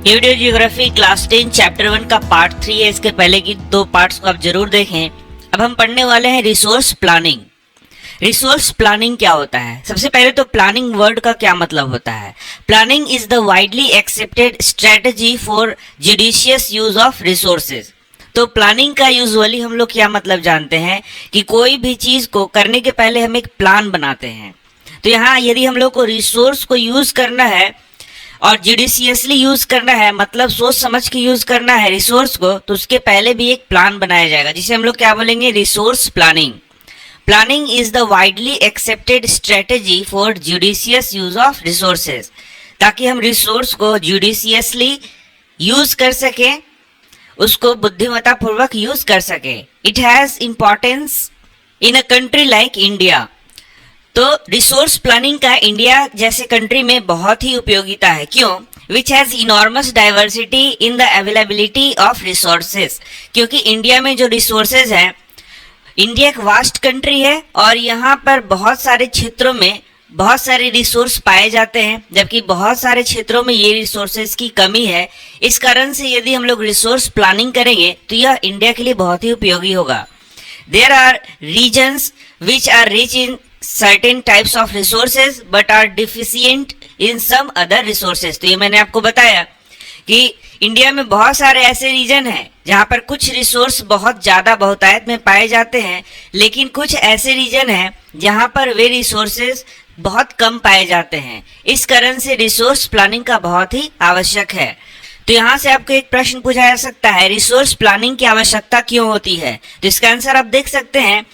ये video geography class 10 chapter 1 का part 3 है। इसके पहले की 2 पार्ट्स को आप जरूर देखें। अब हम पढ़ने वाले हैं रिसोर्स प्लानिंग। रिसोर्स प्लानिंग क्या होता है? सबसे पहले तो प्लानिंग वर्ड का क्या मतलब होता है? Planning is the widely accepted strategy for judicious use of resources. तो प्लानिंग का यूजुअली हम लोग क्या मतलब जानते हैं कि कोई भी चीज को करने के पहले हम एक प्लान बनाते हैं। तो यहाँ यदि हम लोग को रिसोर्स को यूज करना है और जुडिशियसली यूज करना है, मतलब सोच समझ के यूज करना है रिसोर्स को, तो उसके पहले भी एक प्लान बनाया जाएगा जिसे हम लोग क्या बोलेंगे? Resource planning. Planning is the widely accepted strategy for judicious use of resources, ताकि हम रिसोर्स को जुडिशियसली यूज कर सके, उसको बुद्धिमत्ता पूर्वक यूज कर सके। It has importance in a country like India. तो रिसोर्स प्लानिंग का इंडिया जैसे कंट्री में बहुत ही उपयोगिता है। क्यों? Which has enormous diversity in the availability of resources. क्योंकि इंडिया में जो रिसोर्सेज हैं, इंडिया एक वास्ट कंट्री है और यहाँ पर बहुत सारे क्षेत्रों में बहुत सारे रिसोर्स पाए जाते हैं, जबकि बहुत सारे क्षेत्रों में ये रिसोर्सेज की कमी है। इस कारण से यदि हम लोग रिसोर्स प्लानिंग करेंगे तो यह इंडिया के लिए बहुत ही उपयोगी होगा। There are regions which are rich in certain types of resources but are deficient in some other resources। तो ये मैंने आपको बताया कि इंडिया में बहुत सारे ऐसे रीजन हैं जहाँ पर कुछ रिसोर्स बहुत ज़्यादा बहुतायत में पाए जाते हैं, लेकिन कुछ ऐसे रीजन हैं जहाँ पर वे रिसोर्सेज बहुत कम पाए जाते हैं। इस कारण से रिसोर्स प्लानिंग का बहुत ही आवश्यक है। तो यहाँ से आपको एक प्रश्न पूछा जा सकता है, रिसोर्स प्लानिंग की आवश्यकता क्यों होती है? तो इसका आंसर आप देख सकते हैं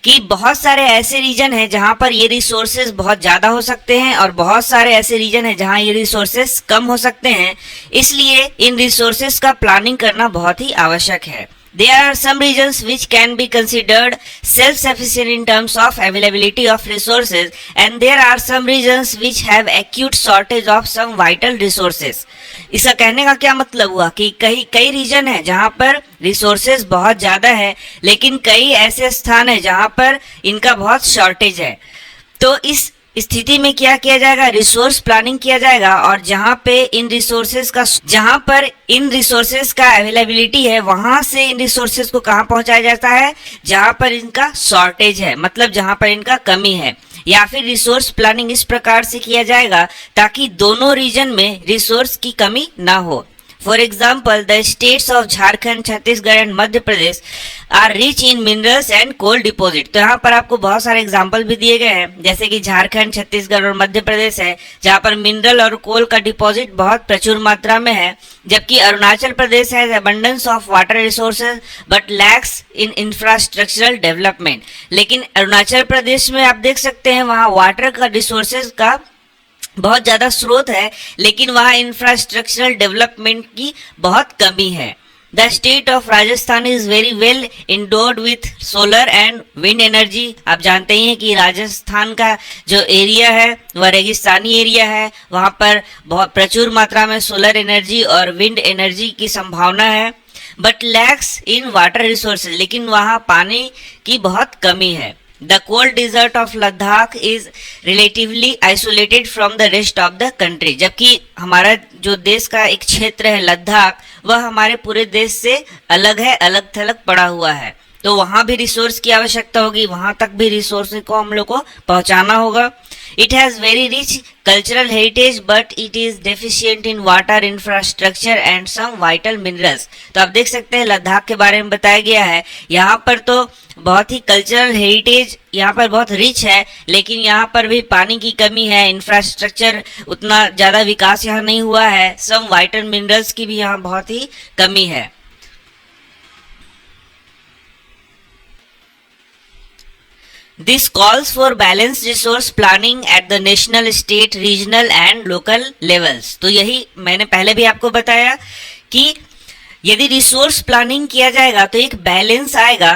कि बहुत सारे ऐसे रीजन हैं जहां पर ये रिसोर्सेज बहुत ज़्यादा हो सकते हैं और बहुत सारे ऐसे रीजन हैं जहां ये रिसोर्सेज कम हो सकते हैं। इसलिए इन रिसोर्सेज का प्लानिंग करना बहुत ही आवश्यक है। There are some regions which can be considered self-sufficient in terms of availability of resources, and there are some regions which have acute shortage of some vital resources। इसका कहने का क्या मतलब हुआ कि कई रीजन है जहाँ पर रिसोर्सेज बहुत ज़्यादा है, लेकिन कई ऐसे स्थान है जहाँ पर इनका बहुत शॉर्टेज है। तो इस स्थिति में क्या किया जाएगा? रिसोर्स प्लानिंग किया जाएगा, और जहां पर इन रिसोर्सेज का अवेलेबिलिटी है, वहां से इन रिसोर्सेज को कहां पहुंचाया जाता है? जहां पर इनका शॉर्टेज है, मतलब जहां पर इनका कमी है। या फिर रिसोर्स प्लानिंग इस प्रकार से किया जाएगा ताकि दोनों रीजन में रिसोर्स की कमी ना हो। For example, the states of Jharkhand, Chhattisgarh and Madhya Pradesh are rich in minerals and coal deposit। तो यहाँ पर आपको बहुत सारे एग्जाम्पल भी दिए गए हैं, जैसे कि झारखंड, छत्तीसगढ़ और मध्य प्रदेश है जहाँ पर मिनरल और कोल का डिपॉजिट बहुत प्रचुर मात्रा में है, जबकि Arunachal Pradesh has abundance of water resources but lacks in infrastructural development। लेकिन अरुणाचल प्रदेश में आप देख सकते हैं वहाँ वाटर का रिसोर्सेज का बहुत ज़्यादा स्रोत है, लेकिन वहाँ इंफ्रास्ट्रक्चरल डेवलपमेंट की बहुत कमी है। The state of Rajasthan is very well endured with solar and wind energy. आप जानते ही हैं कि राजस्थान का जो एरिया है वह रेगिस्तानी एरिया है, वहाँ पर बहुत प्रचुर मात्रा में सोलर एनर्जी और विंड एनर्जी की संभावना है। But lakhs in water resources, लेकिन वहाँ पानी की बहुत कमी है। The cold desert of Ladakh is relatively isolated from the rest of the country। जबकि हमारा जो देश का एक क्षेत्र है लद्दाख, वह हमारे पूरे देश से अलग है, अलग थलग पड़ा हुआ है। तो वहाँ भी रिसोर्स की आवश्यकता होगी, वहाँ तक भी रिसोर्स को हम लोग को पहुँचाना होगा। It has very rich cultural heritage but it is deficient in water infrastructure and some vital minerals. तो आप देख सकते हैं लद्दाख के बारे में बताया गया है, यहाँ पर तो बहुत ही कल्चरल हेरिटेज यहाँ पर बहुत रिच है, लेकिन यहाँ पर भी पानी की कमी है, इंफ्रास्ट्रक्चर उतना ज़्यादा विकास यहाँ नहीं हुआ है, सम वाइटल मिनरल्स की भी यहाँ बहुत ही कमी है। This calls for balanced resource planning at the national, state, regional and local levels। तो यही मैंने पहले भी आपको बताया कि यदि रिसोर्स प्लानिंग किया जाएगा तो एक बैलेंस आएगा।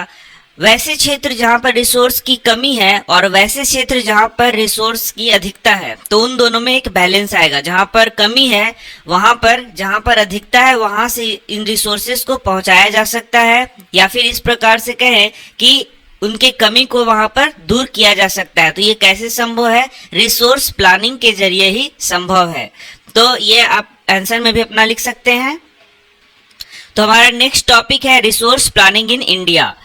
वैसे क्षेत्र जहाँ पर रिसोर्स की कमी है और वैसे क्षेत्र जहाँ पर रिसोर्स की अधिकता है, तो उन दोनों में एक बैलेंस आएगा। जहाँ पर कमी है वहाँ पर, जहाँ पर अधिकता है वहाँ से इन रिसोर्सेज को पहुँचाया जा सकता है, या फिर इस प्रकार से कहें कि उनके कमी को वहां पर दूर किया जा सकता है। तो ये कैसे संभव है? रिसोर्स प्लानिंग के जरिए ही संभव है। तो ये आप आंसर में भी अपना लिख सकते हैं। तो हमारा नेक्स्ट टॉपिक है रिसोर्स प्लानिंग इन इंडिया।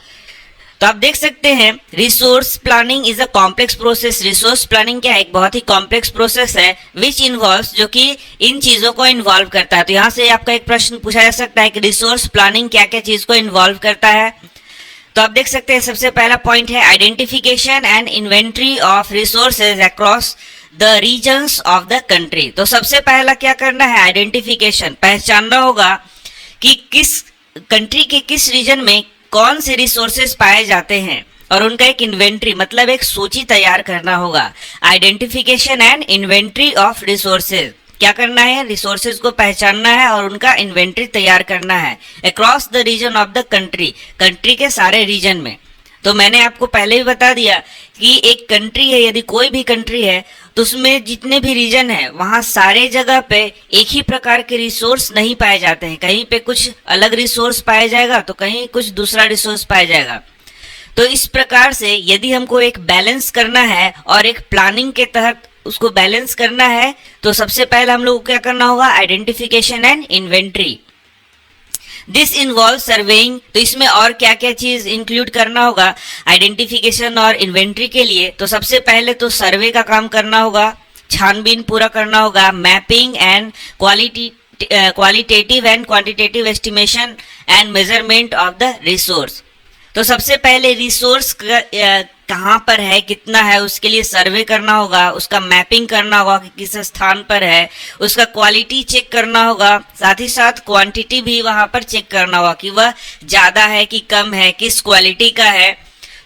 तो आप देख सकते हैं resource planning is a complex process. Resource planning क्या है? एक बहुत ही कॉम्प्लेक्स प्रोसेस है विच इन्वॉल्व्स, जो कि इन चीजों को इन्वॉल्व करता है। तो यहाँ से आपका एक प्रश्न पूछा जा सकता है कि रिसोर्स प्लानिंग क्या क्या चीज को इन्वॉल्व करता है। तो आप देख सकते हैं सबसे पहला पॉइंट है identification and inventory of resources across the regions of the country. तो सबसे पहला क्या करना है? आइडेंटिफिकेशन, पहचानना होगा कि किस कंट्री के किस रीजन में कौन से रिसोर्सेज पाए जाते हैं, और उनका एक इन्वेंट्री मतलब एक सूची तैयार करना होगा। Identification and inventory of resources, क्या करना है? रिसोर्सेज को पहचानना है और उनका इन्वेंट्री तैयार करना है across the region of the country, country के सारे रीजन में। तो मैंने आपको पहले भी बता दिया कि एक कंट्री है, यदि कोई भी कंट्री है तो उसमें जितने भी रीजन है वहां सारे जगह पे एक ही प्रकार के रिसोर्स नहीं पाए जाते हैं। कहीं पे कुछ अलग रिसोर्स पाया जाएगा तो कहीं कुछ दूसरा रिसोर्स पाया जाएगा। तो इस प्रकार से यदि हमको एक बैलेंस करना है और एक प्लानिंग के तहत उसको बैलेंस करना है तो सबसे पहले हम लोग को क्या करना होगा? Identification and inventory. This involve surveying. तो इसमें और क्या क्या चीज इंक्लूड करना होगा आइडेंटिफिकेशन और इन्वेंट्री के लिए? तो सबसे पहले तो सर्वे का काम करना होगा, छानबीन पूरा करना होगा, mapping and qualitative and quantitative estimation and measurement of the resource. तो सबसे पहले रिसोर्स कहाँ पर है, कितना है, उसके लिए सर्वे करना होगा, उसका मैपिंग करना होगा कि किस स्थान पर है, उसका क्वालिटी चेक करना होगा, साथ ही साथ क्वांटिटी भी वहां पर चेक करना होगा कि वह ज्यादा है कि कम है, किस क्वालिटी का है।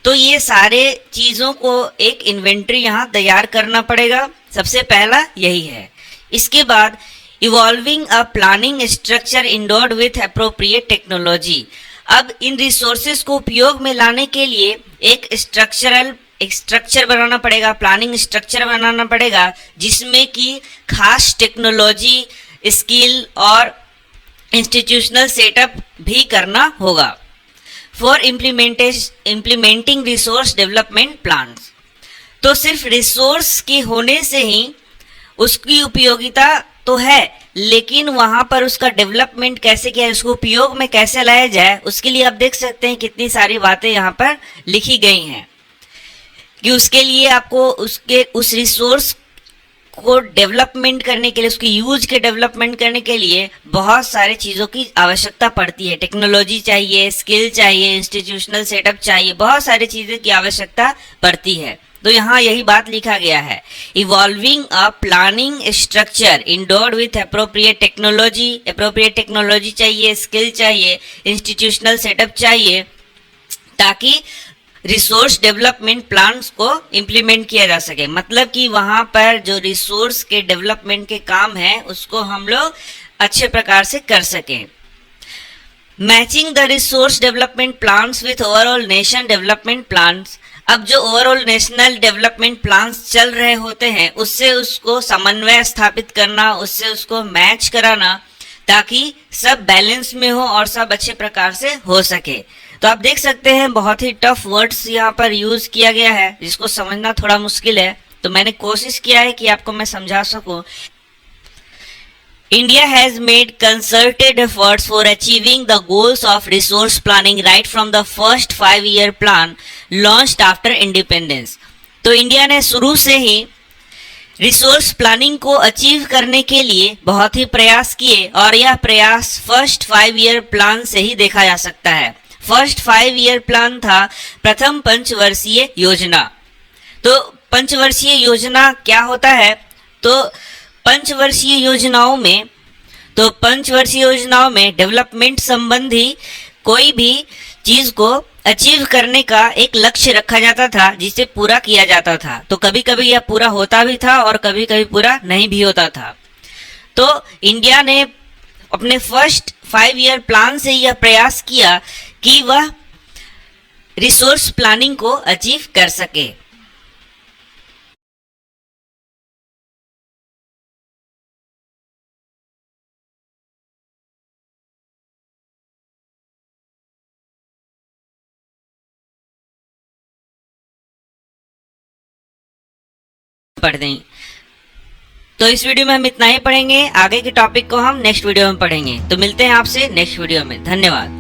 तो ये सारे चीजों को एक इन्वेंट्री यहाँ तैयार करना पड़ेगा, सबसे पहला यही है। इसके बाद evolving a planning structure endured with appropriate technology. अब इन रिसोर्सेज को उपयोग में लाने के लिए एक स्ट्रक्चर बनाना पड़ेगा, प्लानिंग स्ट्रक्चर बनाना पड़ेगा जिसमें कि खास टेक्नोलॉजी, स्किल और इंस्टीट्यूशनल सेटअप भी करना होगा for implementing resource development plans. तो सिर्फ रिसोर्स के होने से ही उसकी उपयोगिता तो है, लेकिन वहां पर उसका डेवलपमेंट कैसे किया, उसको उपयोग में कैसे लाया जाए, उसके लिए आप देख सकते हैं कितनी सारी बातें यहाँ पर लिखी गई हैं कि उसके लिए आपको उसके उस रिसोर्स को डेवलपमेंट करने के लिए, उसके यूज के डेवलपमेंट करने के लिए बहुत सारी चीज़ों की आवश्यकता पड़ती है। टेक्नोलॉजी चाहिए, स्किल चाहिए, इंस्टीट्यूशनल सेटअप चाहिए, बहुत सारी चीज़ें की आवश्यकता पड़ती है। तो यहाँ यही बात लिखा गया है, evolving a planning structure endured with appropriate technology चाहिए, स्किल चाहिए, इंस्टीट्यूशनल सेटअप चाहिए, ताकि रिसोर्स डेवलपमेंट प्लान्स को इम्प्लीमेंट किया जा सके। मतलब कि वहां पर जो रिसोर्स के डेवलपमेंट के काम है उसको हम लोग अच्छे प्रकार से कर सकें। Matching the resource development plans with overall nation development plans. अब जो ओवरऑल नेशनल डेवलपमेंट प्लान्स चल रहे होते हैं उससे उसको समन्वय स्थापित करना, उससे उसको मैच कराना, ताकि सब बैलेंस में हो और सब अच्छे प्रकार से हो सके। तो आप देख सकते हैं बहुत ही टफ वर्ड्स यहाँ पर यूज किया गया है जिसको समझना थोड़ा मुश्किल है, तो मैंने कोशिश किया है कि आपको मैं समझा सकूं। India has made concerted efforts for achieving the goals of resource planning right from the first 5-year plan launched after independence. तो इंडिया ने शुरू से ही रिसोर्स प्लानिंग को अचीव करने के लिए बहुत ही प्रयास किए और यह प्रयास फर्स्ट 5-year प्लान से ही देखा जा सकता है। फर्स्ट 5-year प्लान था प्रथम पंचवर्षीय योजना। तो पंचवर्षीय योजना क्या होता है? तो पंचवर्षीय योजनाओं में डेवलपमेंट संबंधी कोई भी चीज को अचीव करने का एक लक्ष्य रखा जाता था जिसे पूरा किया जाता था। तो कभी कभी यह पूरा होता भी था और कभी कभी पूरा नहीं भी होता था। तो इंडिया ने अपने फर्स्ट 5-year प्लान से यह प्रयास किया कि वह रिसोर्स प्लानिंग को अचीव कर सके। पढ़ दें। तो इस वीडियो में हम इतना ही पढ़ेंगे, आगे के टॉपिक को हम नेक्स्ट वीडियो में पढ़ेंगे। तो मिलते हैं आपसे नेक्स्ट वीडियो में। धन्यवाद।